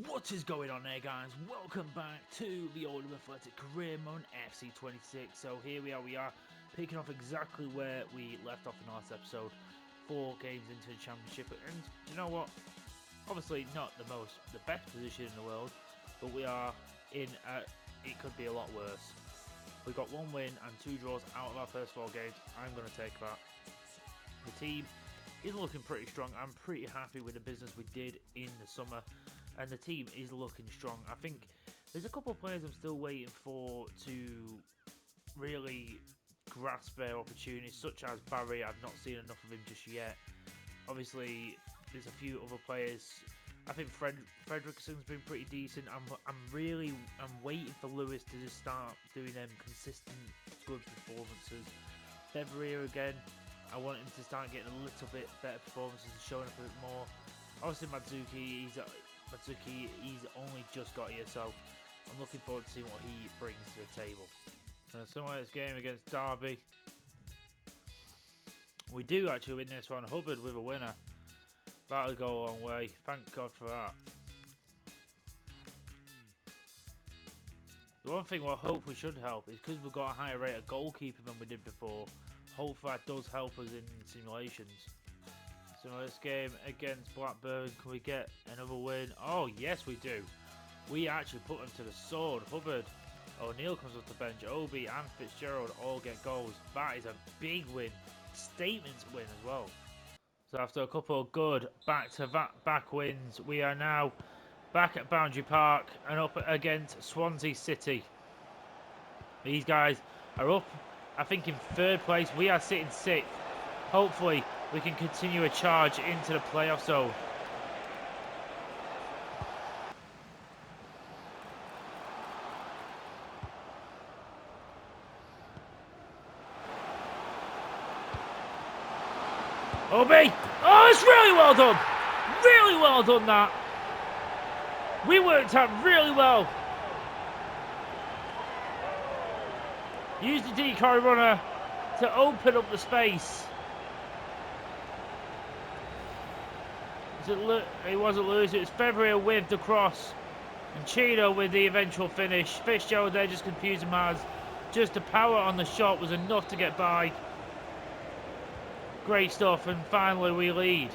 What is going on there, guys? Welcome back to the Oldham Athletic career mode FC26. So here we are picking off exactly where we left off in the last episode. 4 games into the championship, and you know what? Obviously not the best position in the world, but we are in it could be a lot worse. We got 1 win and 2 draws out of our first 4 games. I'm going to take that. The team is looking pretty strong. I'm pretty happy with the business we did in the summer. And the team is looking strong. I think there's a couple of players I'm still waiting for to really grasp their opportunities, such as Barry. I've not seen enough of him just yet. Obviously, there's a few other players. I think Fredrickson's been pretty decent. I'm waiting for Lewis to just start doing them consistent good performances. Beverly again. I want him to start getting a little bit better performances and showing up a bit more. Obviously, Matsuki, he's only just got here, so I'm looking forward to seeing what he brings to the table. Similar to this game against Derby, we do actually win this one. Hubbard with a winner. That'll go a long way. Thank God for that. The one thing what hopefully should help is because we've got a higher rate of goalkeeper than we did before. Hopefully that does help us in simulations. So this game against Blackburn, can we get another win? Oh yes we do. We actually put them to the sword. Hubbard, O'Neill comes off the bench, Obi and Fitzgerald all get goals. That is a big win. Statement win as well. So after a couple of good back-to-back wins, we are now back at Boundary Park and up against Swansea City. These guys are up, I think, in 3rd place. We are sitting 6th. Hopefully we can continue a charge into the playoff zone. Obi! Oh, it's really well done! Really well done, that! We worked out really well. Use the decoy runner to open up the space. It wasn't Lewis, it was February with the cross. And Chino with the eventual finish. Fitzgerald there just confusing Maz. Just the power on the shot was enough to get by. Great stuff, and finally we lead.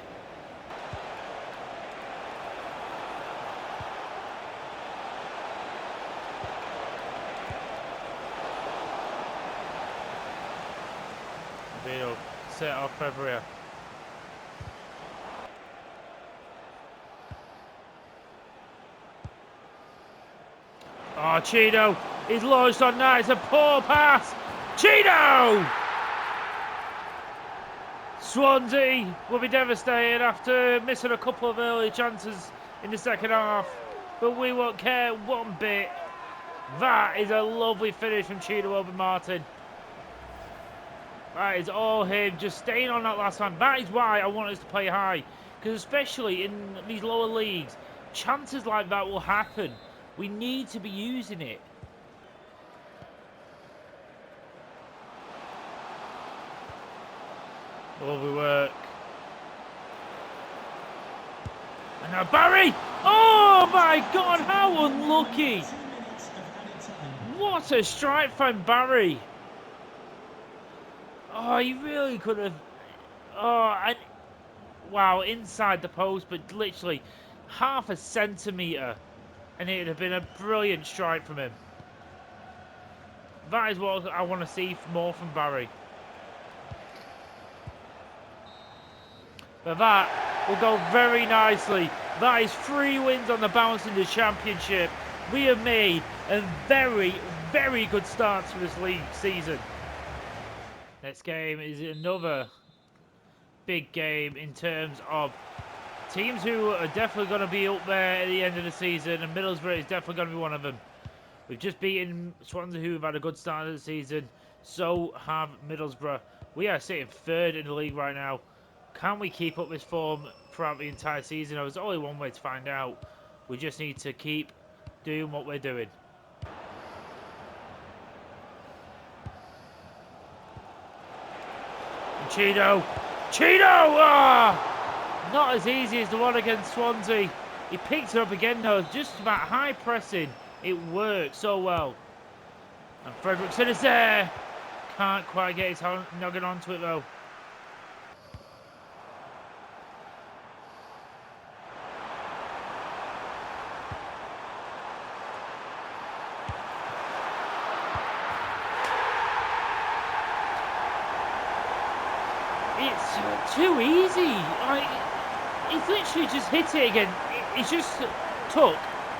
Vito set off February. Oh, Chino is launched on that. It's a poor pass. Chino! Swansea will be devastated after missing a couple of early chances in the second half. But we won't care one bit. That is a lovely finish from Chino over Martin. That is all him, just staying on that last time. That is why I want us to play high. Because especially in these lower leagues, chances like that will happen. We need to be using it. Lovely work. And now Barry! Oh my God, how unlucky! What a strike from Barry! Oh, he really could have... Oh, wow, inside the post, but literally half a centimetre. And it would have been a brilliant strike from him. That is what I want to see more from Barry. But that will go very nicely. That is 3 wins on the bounce in the championship. We have made a very, very good start to this league season. Next game is another big game in terms of teams who are definitely going to be up there at the end of the season, and Middlesbrough is definitely going to be one of them. We've just beaten Swansea, who have had a good start of the season. So have Middlesbrough. We are sitting 3rd in the league right now. Can we keep up this form throughout the entire season? There's only one way to find out. We just need to keep doing what we're doing. And Chino! Ah! Not as easy as the one against Swansea. He picked it up again though, just about high pressing. It worked so well. And Fredrickson is there. Can't quite get his noggin onto it though. It's too easy. Like, he's literally just hit it again. He just took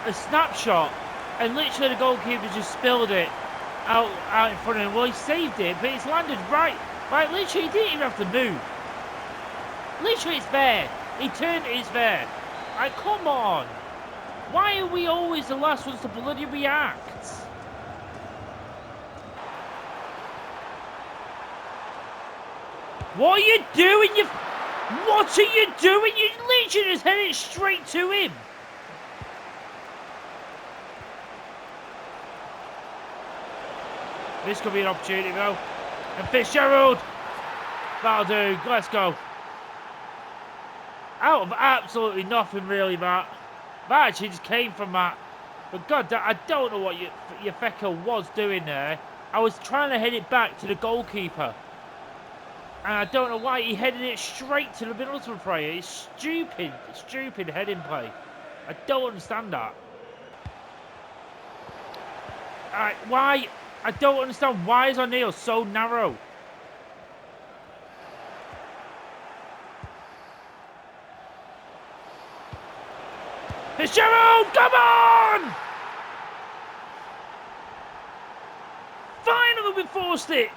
a snapshot and literally the goalkeeper just spilled it out in front of him. Well, he saved it, but it's landed right. Like, literally, he didn't even have to move. Literally, it's there. He turned it, it's there. Like, come on. Why are we always the last ones to bloody react? What are you doing? What are you doing? You literally just headed it straight to him. This could be an opportunity though. And Fitzgerald. That'll do. Let's go. Out of absolutely nothing really, that. That actually just came from that. But God, I don't know what your Fecker was doing there. I was trying to head it back to the goalkeeper. And I don't know why he headed it straight to the middle of the player. It's stupid heading play. I don't understand that. Why? I don't understand. Why is O'Neill so narrow? Fitzgerald, come on! Finally we forced it.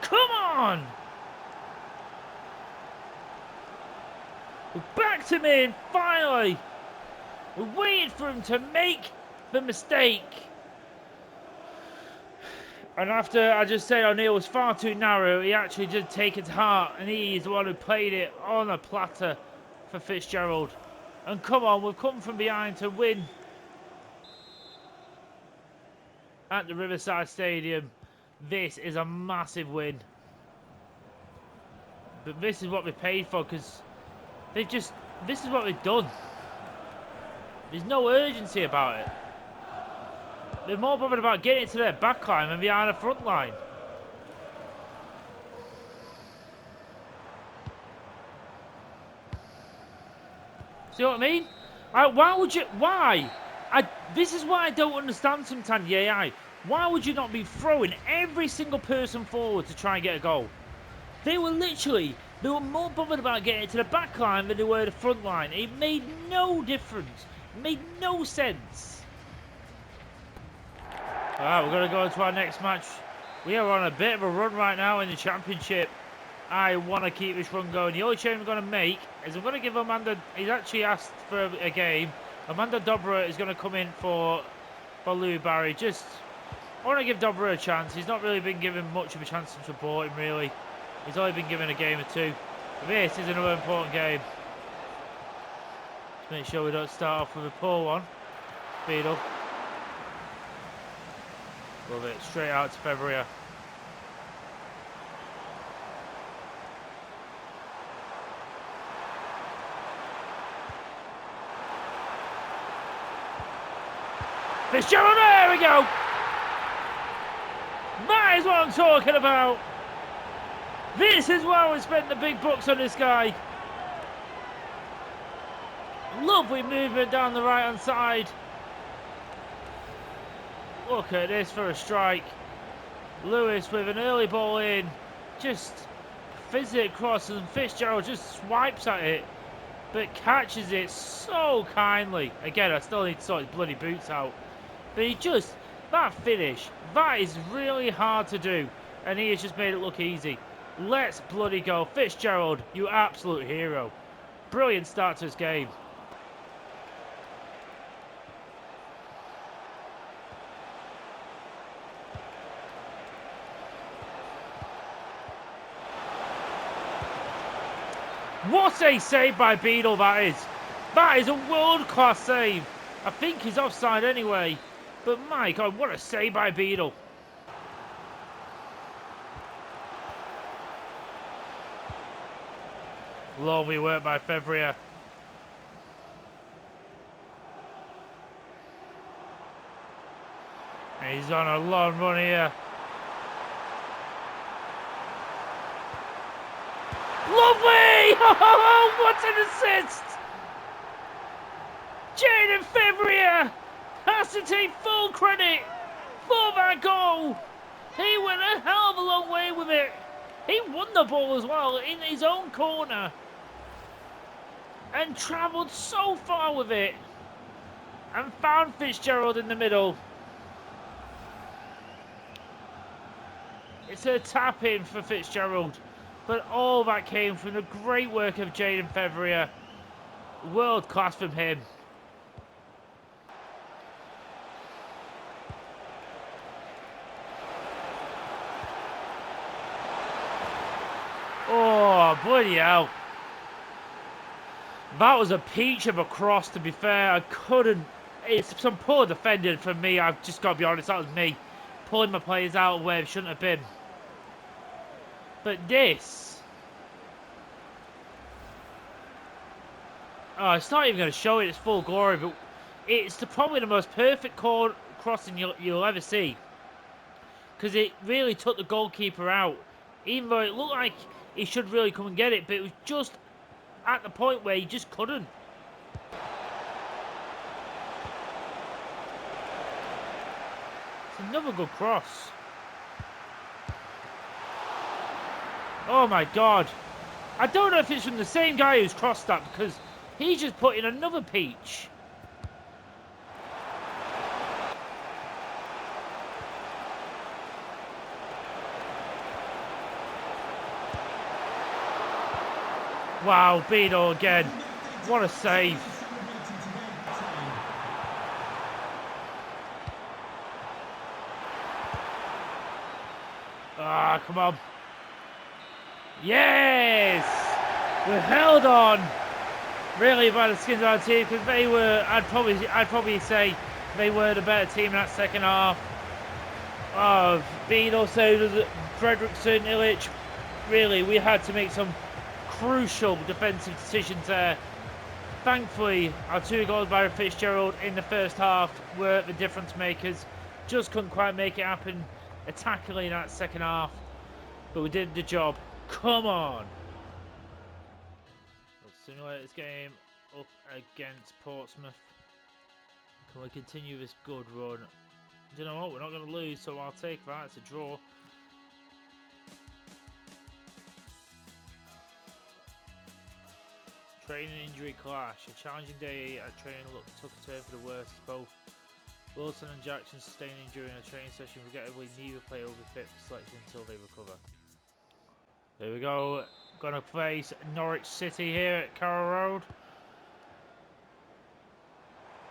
Come on! We're back to me, finally. We're waiting for him to make the mistake. And after I just said O'Neill was far too narrow, he actually did take it to heart, and he's the one who played it on a platter for Fitzgerald. And come on, we've come from behind to win at the Riverside Stadium. This is a massive win. But this is what we paid for, because this is what they've done. There's no urgency about it. They're more bothered about getting it to their back line than behind the front line. See what I mean? Why would you... Why? This is why I don't understand sometimes the AI. Why would you not be throwing every single person forward to try and get a goal? They were more bothered about getting it to the back line than they were the front line. It made no difference. It made no sense. Alright, we're going to go into our next match. We are on a bit of a run right now in the Championship. I want to keep this run going. The only change I'm going to make is I'm going to give Amanda... He's actually asked for a game. Amanda Dobra is going to come in for Lou Barry. I want to give Dobra a chance. He's not really been given much of a chance to support him, really. He's only been given a game or two. But this is another important game. Let's make sure we don't start off with a poor one. Beadle. Love it. Straight out to February. Fitzgerald, there we go! That is what I'm talking about! This is why we spent the big bucks on this guy. Lovely movement down the right hand side. Look at this for a strike. Lewis with an early ball in. Just fizzes it across and Fitzgerald just swipes at it. But catches it so kindly. Again, I still need to sort his bloody boots out. But that finish, that is really hard to do. And he has just made it look easy. Let's bloody go. Fitzgerald, you absolute hero. Brilliant start to this game. What a save by Beadle that is. That is a world-class save. I think he's offside anyway. But my God, what a save by Beadle. Lovely work by Febria. And he's on a long run here. Lovely! Oh, what an assist! Jaden Febria has to take full credit for that goal. He went a hell of a long way with it. He won the ball as well in his own corner and travelled so far with it and found Fitzgerald in the middle. It's a tap in for Fitzgerald, but all that came from the great work of Jaden Febria. World class from him. Oh, bloody hell. That was a peach of a cross, to be fair. I couldn't... It's some poor defending from me. I've just got to be honest. That was me pulling my players out where it shouldn't have been. But this... Oh, it's not even going to show it its full glory, but it's probably the most perfect crossing you'll ever see. Because it really took the goalkeeper out. Even though it looked like he should really come and get it, but it was just at the point where he just couldn't. It's another good cross. Oh my God. I don't know if it's from the same guy who's crossed that, because he just put in another peach. Wow, Beano again. What a save. Ah, come on. Yes! We held on really by the skins of our team, because they were, I'd probably say they were the better team in that second half. Oh, Beano saved Fredrickson, Illich. Really, we had to make some crucial defensive decisions there. Thankfully, our 2 goals by Fitzgerald in the first half were the difference makers. Just couldn't quite make it happen attackingly in that second half, but we did the job. Come on! Let's simulate this game up against Portsmouth. Can we continue this good run? You know what? We're not going to lose, so I'll take that. It's a draw. Training injury clash. A challenging day at training took a turn for the worse. Both Wilson and Jackson sustained injury in a training session. Regrettably, neither player will be fit for selection until they recover. There we go. Gonna face Norwich City here at Carrow Road.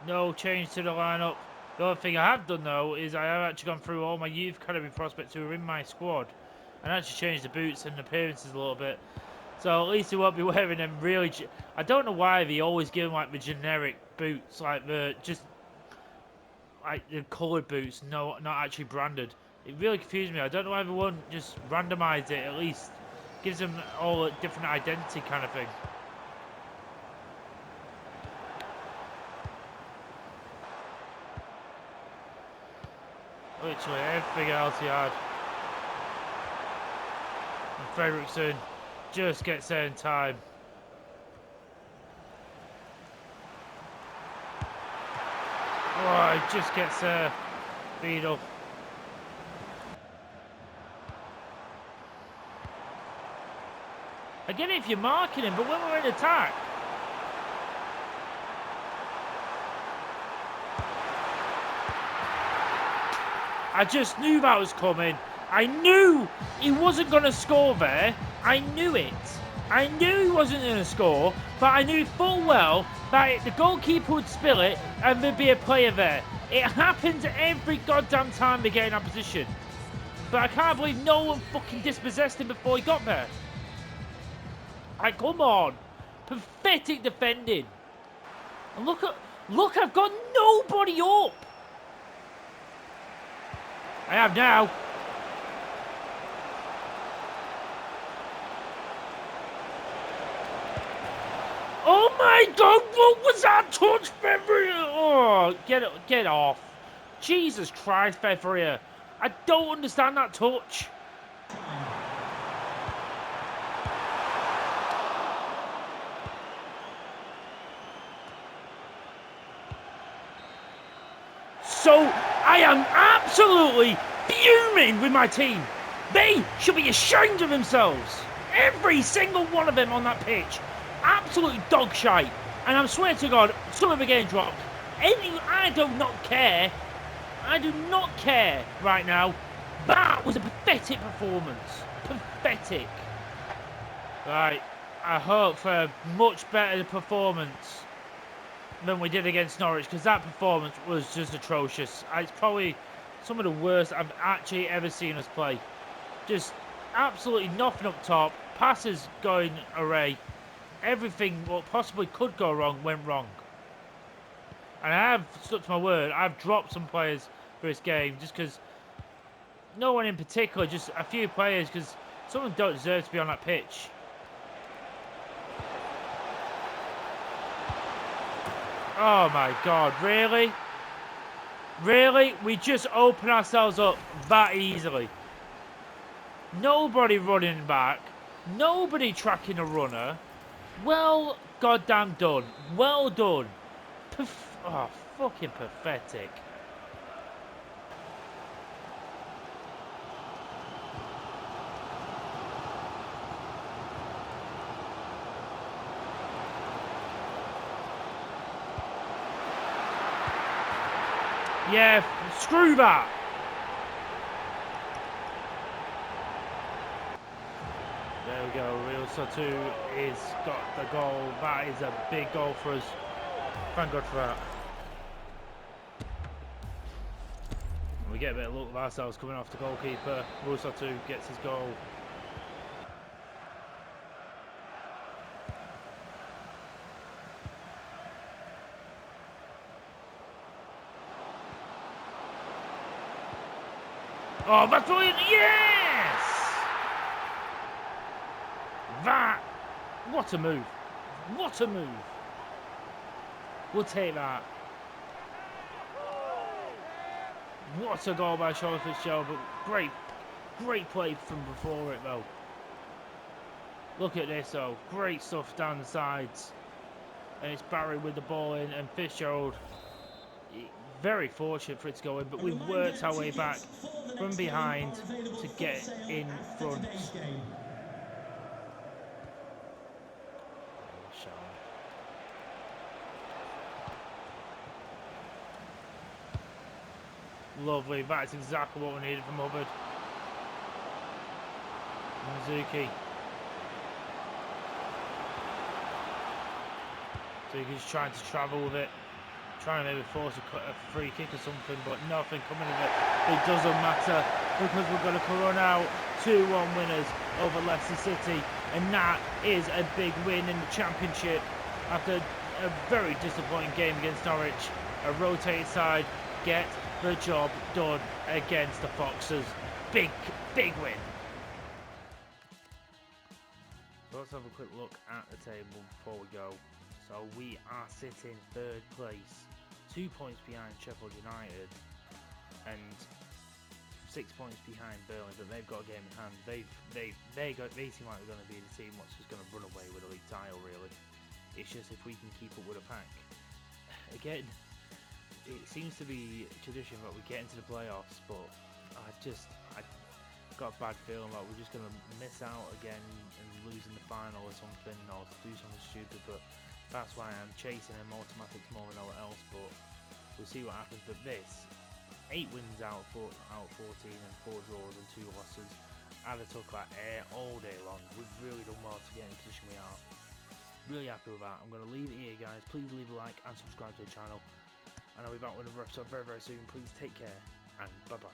No change to the lineup. The other thing I have done though is I have actually gone through all my youth academy prospects who are in my squad and actually changed the boots and appearances a little bit. So at least he won't be wearing them really... I don't know why they always give him like the generic boots, like the coloured boots, no, not actually branded. It really confused me. I don't know why everyone just randomised it, at least gives them all a different identity kind of thing. Literally everything else he had. And Fredrickson just gets there in time. Oh, he just gets there. Beat up. I get it if you're marking him, but when we're in attack. I just knew that was coming. I knew he wasn't going to score there. I knew it. I knew he wasn't going to score, but I knew full well that the goalkeeper would spill it and there'd be a player there. It happens every goddamn time they get in that position. But I can't believe no one fucking dispossessed him before he got there. Like, come on. Pathetic defending. And look, I've got nobody up. I have now. Oh my God, what was that touch, February? Oh, get off. Jesus Christ, February. I don't understand that touch. So, I am absolutely fuming with my team. They should be ashamed of themselves. Every single one of them on that pitch. Absolutely dog shite. And I swear to God, some of them are getting dropped. I do not care. I do not care right now. That was a pathetic performance. Pathetic. Right. I hope for a much better performance than we did against Norwich, because that performance was just atrocious. It's probably some of the worst I've actually ever seen us play. Just absolutely nothing up top. Passes going array. Everything what possibly could go wrong went wrong. And I have stuck to my word. I've dropped some players for this game just because no one in particular, just a few players, because some of them don't deserve to be on that pitch. Oh my God, really? Really? We just open ourselves up that easily. Nobody running back. Nobody tracking a runner. Well, goddamn done. Well done. Oh, fucking pathetic. Yeah, screw that. There we go. Real Satu is got the goal. That is a big goal for us. Thank God for that. We get a bit of luck with ourselves coming off the goalkeeper. Real Satu gets his goal. Oh, that's brilliant! Yes! That! What a move! What a move! We'll take that. What a goal by Sean Fitzgerald, but great play from before it though. Look at this though, great stuff down the sides. And it's Barry with the ball in, and Fitzgerald, very fortunate for it to go in, but we've worked our way back from behind to get in front. Lovely, that's exactly what we needed from Hubbard. Mizuki. Mizuki's trying to travel with it. Trying to maybe force a free kick or something, but nothing coming of it. It doesn't matter because we're going to run out 2-1 winners over Leicester City, and that is a big win in the Championship after a very disappointing game against Norwich. A rotated side get the job done against the Foxes. Big win. So let's have a quick look at the table before we go. So we are sitting third place, 2 points behind Sheffield United and 6 points behind Burnley, but they've got a game in hand. They seem like they're going to be the team what's just going to run away with a league title, really. It's just if we can keep up with a pack. Again, it seems to be tradition that we get into the playoffs, but I got a bad feeling like we're just going to miss out again and lose in the final or something, or do something stupid, but that's why I'm chasing them automatics more than all else, but we'll see what happens. But this, 8 wins out 14 and 4 draws and 2 losses. I'd have took that air all day long. We've really done well to get in the position we are. Really happy with that. I'm going to leave it here, guys. Please leave a like and subscribe to the channel. And I'll be back with another episode very, very soon. Please take care and bye-bye.